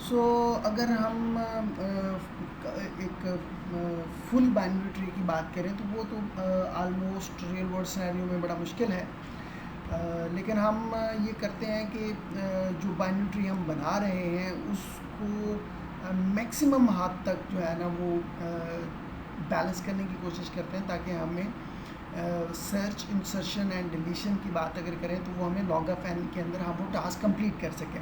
सो अगर हम एक फुल बाइनरी ट्री की बात करें तो वो तो ऑलमोस्ट रियल वर्ल्ड सिनेरियो में बड़ा मुश्किल है। लेकिन हम ये करते हैं कि जो बाइनरी ट्री हम बना रहे हैं उसको मैक्सिमम हद तक जो है ना वो बैलेंस करने की कोशिश करते हैं, ताकि हमें सर्च इंसर्शन एंड डिलीशन की बात अगर करें तो वो हमें लॉग ऑफ एन के अंदर हम वो टास्क कंप्लीट कर सकें।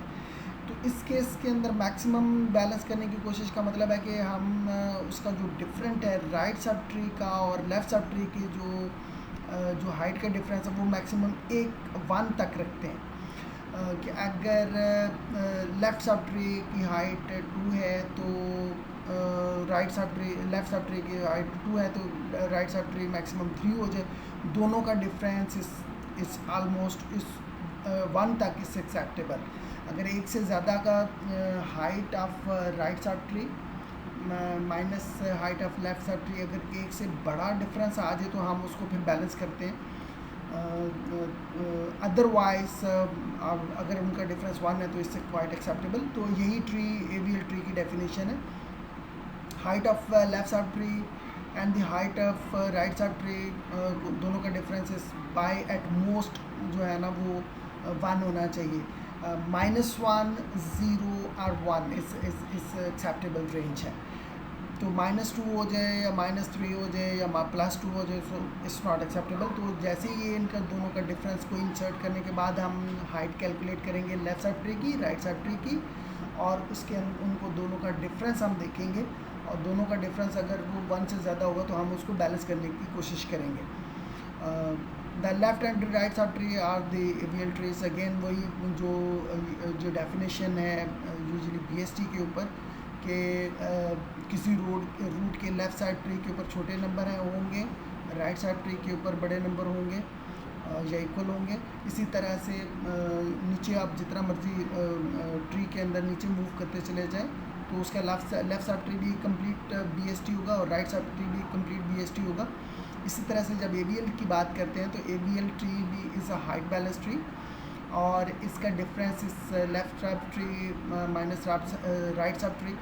तो इस केस के अंदर मैक्सिमम बैलेंस करने की कोशिश का मतलब है कि हम उसका जो डिफरेंट है राइट सब ट्री का और लेफ़्ट सब ट्री की जो हाइट का डिफरेंस है वो मैक्सिमम 1 तक रखते हैं। कि अगर लेफ़्ट सब ट्री की हाइट 2 है तो राइट सब ट्री लेफ़्ट सब ट्री की हाइट 2 है तो राइट सब ट्री मैक्सिमम 3 हो जाए। दोनों का डिफरेंस इस ऑलमोस्ट इस 1 तक इस एक्सेप्टेबल। अगर एक से ज़्यादा का height of right sub tree minus height of left sub tree, अगर एक से बड़ा डिफरेंस आ जाए तो हम उसको फिर बैलेंस करते हैं। अदरवाइज अगर उनका डिफरेंस 1 है तो इससे क्वाइट एक्सेप्टेबल। तो यही ट्री एवीएल ट्री की डेफिनेशन है। Height of left sub tree and the height of right sub tree दोनों का डिफरेंस इस बाय एट मोस्ट जो है ना वो 1 होना चाहिए। -1 0 और 1 इस एक्सेप्टेबल रेंज है। तो -2 हो जाए या -3 हो जाए या +2 हो जाए, सो इट्स नॉट एक्सेप्टेबल। तो जैसे ही ये इनका दोनों का डिफरेंस को इंसर्ट करने के बाद हम हाइट कैलकुलेट करेंगे लेफ़्ट साइड ट्री की राइट साइड ट्री की, और उसके उनको दोनों का डिफरेंस हम देखेंगे, और दोनों का डिफरेंस अगर वो 1 से ज़्यादा होगा तो हम उसको बैलेंस करने की कोशिश करेंगे। The left and right sub tree are the AVL trees. अगेन वही जो डेफिनेशन है यूजुअली बीएसटी के ऊपर कि किसी रूट के लेफ़्ट साइड ट्री के ऊपर छोटे नंबर हैं होंगे, राइट साइड ट्री के ऊपर बड़े नंबर होंगे या इक्वल होंगे। इसी तरह से नीचे आप जितना मर्जी ट्री के अंदर नीचे मूव करते चले जाएं तो उसका लेफ़्ट साइड ट्री भी कंप्लीट बीएसटी होगा और राइट साइड ट्री भी कंप्लीट बीएसटी होगा। इसी तरह से जब एवीएल की बात करते हैं तो एवीएल ट्री भी is a height balance tree, और इसका डिफरेंस इस left sub tree minus right sub tree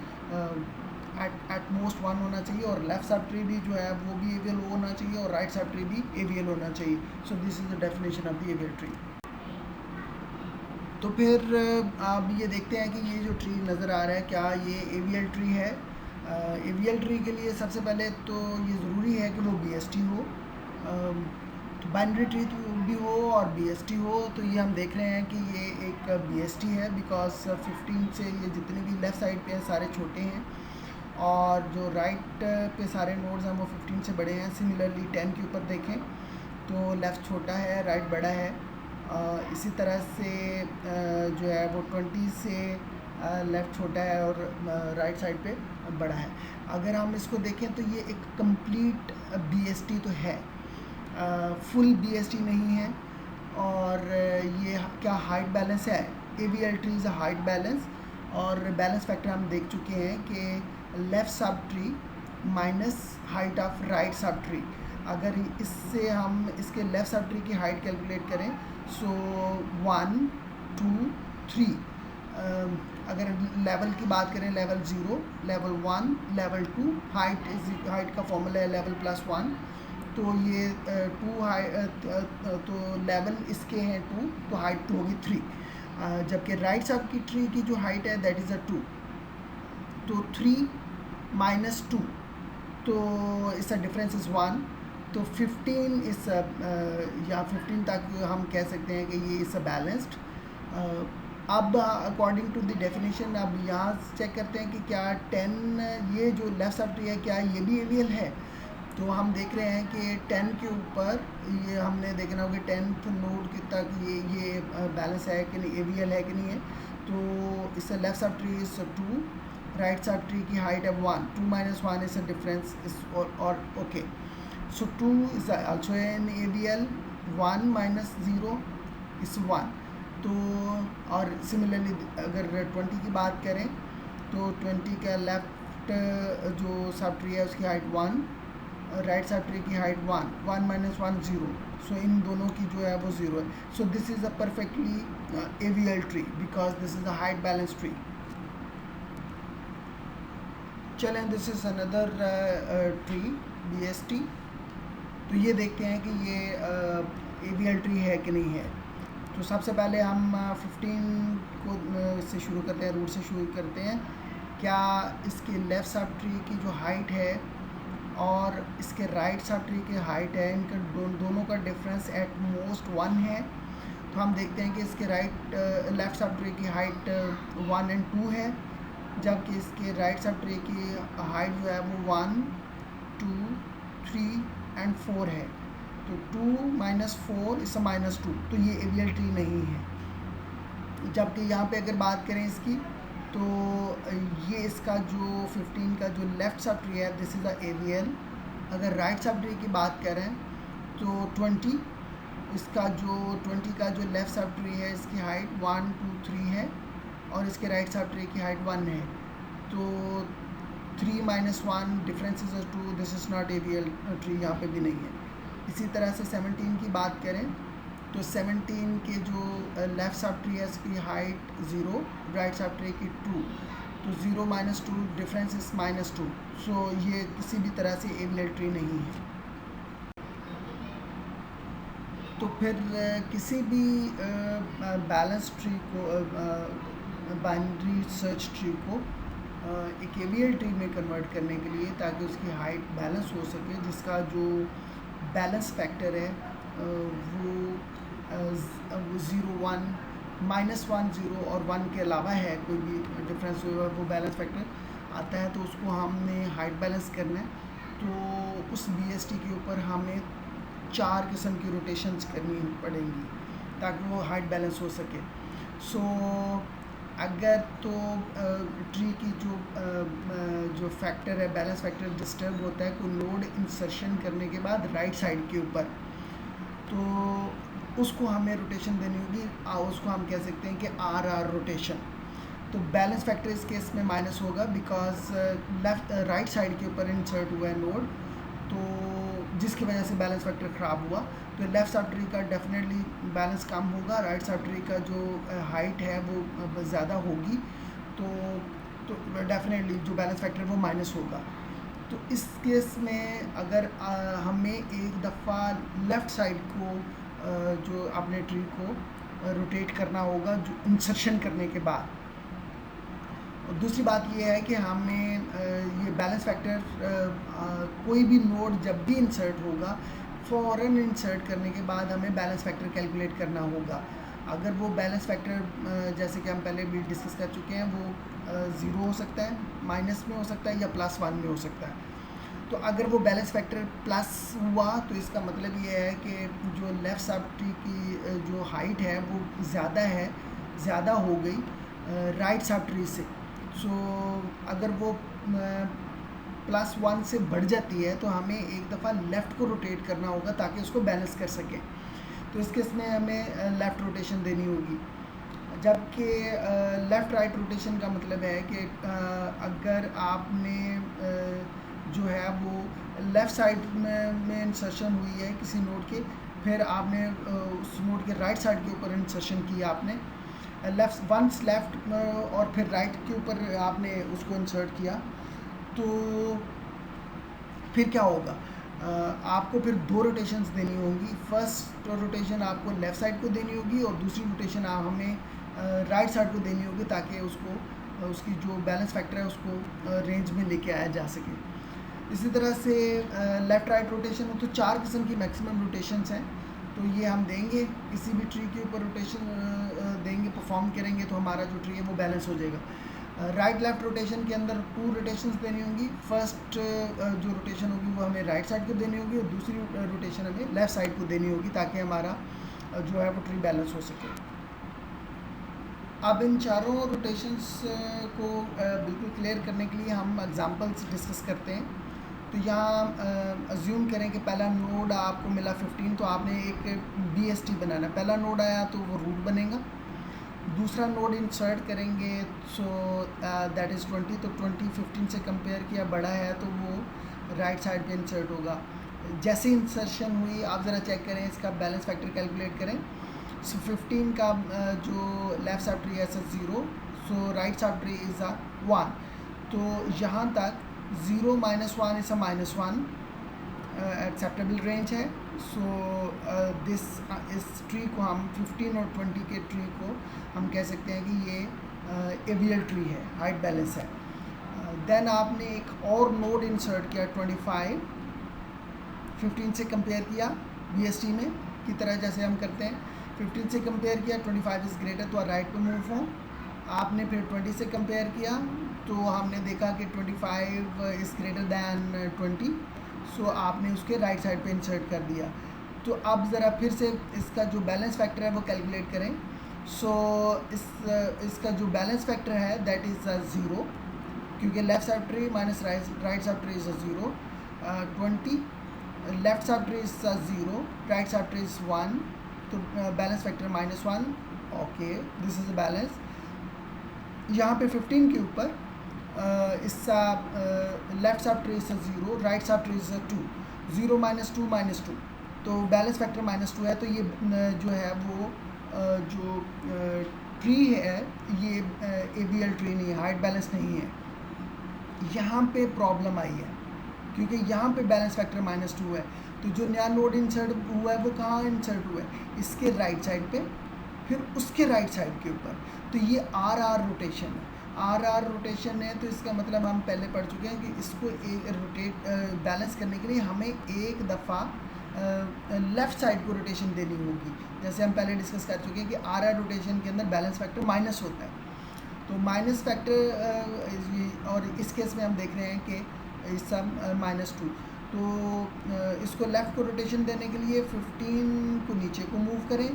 at most 1 होना चाहिए, और लेफ़्ट सब ट्री भी जो है वो भी एवीएल होना चाहिए और राइट सब ट्री भी एवीएल होना चाहिए। सो this is the definition of the AVL tree. तो फिर आप ये देखते हैं कि ये जो ट्री नज़र आ रहा है क्या ये एवीएल ट्री है। एवीएल ट्री के लिए सबसे पहले तो ये ज़रूरी है कि वो बीएसटी हो, तो बाइनरी ट्री तो भी हो और बीएसटी हो। तो ये हम देख रहे हैं कि ये एक बीएसटी है बिकॉज 15 से ये जितने भी लेफ़्ट साइड पे हैं सारे छोटे हैं, और जो राइट पे सारे नोड्स हैं वो 15 से बड़े हैं। सिमिलरली 10 के ऊपर देखें तो लेफ़्ट छोटा है राइट बड़ा है। इसी तरह से जो है वो 20 से लेफ़्ट छोटा है और राइट साइड पे बड़ा है। अगर हम इसको देखें तो ये एक कंप्लीट बीएसटी तो है, फुल बीएसटी नहीं है। और ये क्या हाइट बैलेंस है, AVL tree is a height balance, और बैलेंस फैक्टर हम देख चुके हैं कि left sub tree minus height of right sub tree. अगर इससे हम इसके लेफ़्ट सब ट्री की हाइट कैलकुलेट करें सो 1 2 3, अगर लेवल की बात करें लेवल 0 लेवल 1 लेवल 2, हाइट का फॉर्मूला है लेवल +1। तो ये 2 तो लेवल इसके हैं 2 तो हाइट तो होगी 3। जबकि राइट साइड की ट्री की जो हाइट है दैट इज़ अ 2, तो 3 माइनस 2 तो इसका डिफरेंस इज़ 1। तो 15 इस या 15 तक हम कह सकते हैं कि ये इज़ अ बैलेंस्ड। अब अकॉर्डिंग टू द डेफिनेशन अब यहाँ चेक करते हैं कि क्या 10 ये जो लेफ़्ट सब ट्री है क्या ये भी एवीएल है। तो हम देख रहे हैं कि 10 के ऊपर ये हमने देखना होगा 10th नोड के तक ये बैलेंस है कि नहीं, एवीएल है कि नहीं है। तो इससे left sub tree is 2, right सब ट्री की हाइट है 1, 2 माइनस 1 इज़ अ डिफरेंस इस और okay. So 2 is also an AVL, 1 minus 0 is 1। तो और सिमिलरली अगर 20 की बात करें तो 20 का लेफ़्ट जो सब ट्री है उसकी हाइट 1, राइट सब ट्री की हाइट 1, 1 माइनस 1 0। सो इन दोनों की जो है वो 0 है। So this is a perfectly AVL tree because this is a height balance tree. चलें, this is another tree, BST। तो ये देखते हैं कि ये AVL ट्री है कि नहीं है। तो सबसे पहले हम 15 को से शुरू करते हैं, रूट से शुरू करते हैं। क्या इसके लेफ़्ट सब ट्री की जो हाइट है और इसके राइट सब ट्री की हाइट है, इनका दोनों का डिफरेंस एट मोस्ट 1 है। तो हम देखते हैं कि इसके लेफ़्ट सब ट्री की हाइट 1 और 2 है, जबकि इसके राइट सब ट्री की हाइट जो है वो 1, 2, 3 और 4 है। तो 2 - 4 इस -2, तो ये AVL ट्री नहीं है। जबकि यहाँ पे अगर बात करें इसकी, तो ये इसका जो 15 का जो लेफ़्ट सब ट्री है, दिस इज़ अ AVL। अगर राइट सब ट्री की बात करें तो 20, इसका जो 20 का जो लेफ़्ट सब ट्री है, इसकी हाइट 1, 2, 3 है और इसके राइट सब ट्री की हाइट 1 है। तो 3 - 1 difference is 2, this is not AVL tree, यहाँ पे भी नहीं है। इसी तरह से 17 की बात करें तो 17 के जो लेफ़्ट सब ट्री है, इसकी हाइट 0, राइट सब ट्री की 2, तो 0 - 2 डिफरेंस इज -2। सो ये किसी भी तरह से AVL ट्री नहीं है। तो फिर किसी भी बैलेंस ट्री को, बाइनरी सर्च ट्री को एक AVL ट्री में कन्वर्ट करने के लिए, ताकि उसकी हाइट बैलेंस हो सके, जिसका जो बैलेंस फैक्टर है वो 0, 1, -1, 0 और 1 के अलावा है, कोई भी डिफरेंस वो बैलेंस फैक्टर आता है, तो उसको हमने हाइट बैलेंस करना है। तो उस BST के ऊपर हमें 4 किस्म की रोटेशंस करनी पड़ेंगी ताकि वो हाइट बैलेंस हो सके। सो अगर तो ट्री की जो फैक्टर है, बैलेंस फैक्टर डिस्टर्ब होता है कोई लोड इंसर्शन करने के बाद राइट साइड के ऊपर, तो उसको हमें रोटेशन देनी होगी। उसको हम कह सकते हैं कि RR रोटेशन। तो बैलेंस फैक्टर इस केस में माइनस होगा, बिकॉज राइट साइड के ऊपर इंसर्ट हुआ है लोड, तो जिसकी वजह से बैलेंस फैक्टर ख़राब हुआ। तो लेफ़्ट सब ट्री का डेफिनेटली बैलेंस कम होगा, राइट सब ट्री का जो हाइट है वो ज़्यादा होगी, तो डेफिनेटली जो बैलेंस फैक्टर वो माइनस होगा। तो इस केस में अगर हमें एक दफ़ा लेफ़्ट साइड को जो अपने ट्री को रोटेट करना होगा जो इंसर्शन करने के बाद। और दूसरी बात ये है कि हमें ये बैलेंस फैक्टर कोई भी नोड जब भी इंसर्ट होगा, फ़ौरन इंसर्ट करने के बाद हमें बैलेंस फैक्टर कैलकुलेट करना होगा। अगर वो बैलेंस फैक्टर जैसे कि हम पहले भी डिस्कस कर चुके हैं, वो 0 हो सकता है, माइनस में हो सकता है या +1 में हो सकता है। तो अगर वो बैलेंस फैक्टर प्लस हुआ, तो इसका मतलब ये है कि जो लेफ़्ट सब ट्री की जो हाइट है वो ज़्यादा हो गई राइट सब ट्री से। सो अगर वो +1 से बढ़ जाती है, तो हमें एक दफ़ा लेफ़्ट को रोटेट करना होगा ताकि उसको बैलेंस कर सकें। तो इस केस में हमें लेफ़्ट रोटेशन देनी होगी। जबकि लेफ़्ट राइट रोटेशन का मतलब है कि अगर आपने जो है वो लेफ़्ट साइड में इंसर्शन हुई है किसी नोड के, फिर आपने उस नोड के राइट साइड के ऊपर इंसर्शन किया, आपने वंस लेफ़्ट और फिर राइट के ऊपर आपने उसको इंसर्ट किया, तो फिर क्या होगा, आपको फिर 2 रोटेशंस देनी होंगी। फर्स्ट रोटेशन आपको लेफ़्ट साइड को देनी होगी और दूसरी रोटेशन हमें राइट साइड को देनी होगी, ताकि उसकी जो बैलेंस फैक्टर है उसको रेंज में लेके आया जा सके। इसी तरह से लेफ़्ट राइट रोटेशन हो तो 4 किस्म की मैक्सिमम रोटेशंस हैं। तो ये हम देंगे, किसी भी ट्री के ऊपर रोटेशन देंगे, परफॉर्म करेंगे, तो हमारा जो ट्री है वो बैलेंस हो जाएगा। राइट लेफ़्ट रोटेशन के अंदर 2 रोटेशंस देनी होंगी। फर्स्ट जो रोटेशन होगी वो हमें राइट साइड को देनी होगी और दूसरी रोटेशन हमें लेफ़्ट साइड को देनी होगी, ताकि हमारा जो है वो ट्री बैलेंस हो सके। अब इन चारों रोटेशंस को बिल्कुल क्लियर करने के लिए हम एग्जांपल्स डिस्कस करते हैं। तो यहाँ अज्यूम करें कि पहला नोड आपको मिला 15, तो आपने एक BST बनाना। पहला नोड आया तो वो रूट बनेगा, दूसरा नोड इंसर्ट करेंगे, सो दैट इज़ 20। तो 20 15 से कंपेयर किया बड़ा है, तो वो राइट साइड पे इंसर्ट होगा। जैसे इंसर्शन हुई, आप ज़रा चेक करें, इसका बैलेंस फैक्टर कैलकुलेट करें। सो 15 का जो लेफ़्ट सब ट्री है 0, सो राइट सब ट्री इज़ 1। तो यहाँ तक 0 -1 इज़ अ -1, एक्सेप्टेबल रेंज है। सो दिस इस ट्री को हम 15 और 20 के ट्री को हम कह सकते हैं कि ये एवियल ट्री है, हाइट बैलेंस है। देन आपने एक और नोड इंसर्ट किया 25, 15 से कंपेयर किया BST में की तरह जैसे हम करते हैं। 15 से कंपेयर किया, 25 इज़ ग्रेटर, तो राइट पे मूव हो। आपने फिर 20 से कंपेयर किया तो हमने देखा कि 25 इज़ ग्रेटर दैन 20, सो आपने उसके राइट साइड पे इंसर्ट कर दिया। तो अब ज़रा फिर से इसका जो बैलेंस फैक्टर है वो कैलकुलेट करें। सो इसका जो बैलेंस फैक्टर है दैट इज़ 0, क्योंकि left sub tree minus right sub tree is 0। 20 left sub tree is 0, right sub tree is 1, तो balance factor -1। Okay, this is the balance. यहाँ पे 15 के ऊपर इसका left sub tree is 0, right sub tree is 2, 0 -2 -2, तो balance factor -2 है। तो ये जो है वो जो ट्री है ये ABL ट्री नहीं है, हाइट बैलेंस नहीं है। यहाँ पे प्रॉब्लम आई है क्योंकि यहाँ पे बैलेंस फैक्टर -2 है। तो जो नया नोड इंसर्ट हुआ है वो कहाँ इंसर्ट हुआ है? इसके राइट साइड पे, फिर उसके राइट साइड के ऊपर। तो ये RR रोटेशन है, RR रोटेशन है। तो इसका मतलब हम पहले पढ़ चुके हैं कि इसको एक रोटेट बैलेंस करने के लिए हमें एक दफ़ा लेफ़्ट साइड को रोटेशन देनी होगी। जैसे हम पहले डिस्कस कर चुके हैं कि RR रोटेशन के अंदर बैलेंस फैक्टर माइनस होता है। तो माइनस फैक्टर और इस केस में हम देख रहे हैं कि इस सब -2। तो इसको लेफ़्ट को रोटेशन देने के लिए 15 को नीचे को मूव करें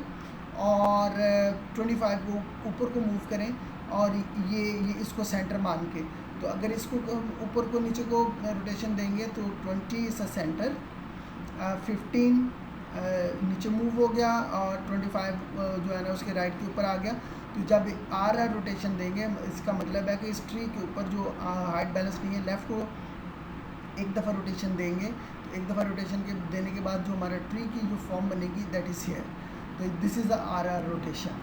और 25 को ऊपर को मूव करें, और ये इसको सेंटर मान के। तो अगर इसको ऊपर को नीचे को रोटेशन देंगे तो 20 इस सेंटर, 15 नीचे मूव हो गया और 25 जो है ना उसके राइट के ऊपर आ गया। तो जब RR रोटेशन देंगे इसका मतलब है कि इस ट्री के ऊपर जो हाइट बैलेंस नहीं है, लेफ़्ट को एक दफ़ा रोटेशन देंगे। तो एक दफ़ा रोटेशन के देने के बाद जो हमारा ट्री की जो फॉर्म बनेगी दैट इज़ हियर। तो this is the RR rotation.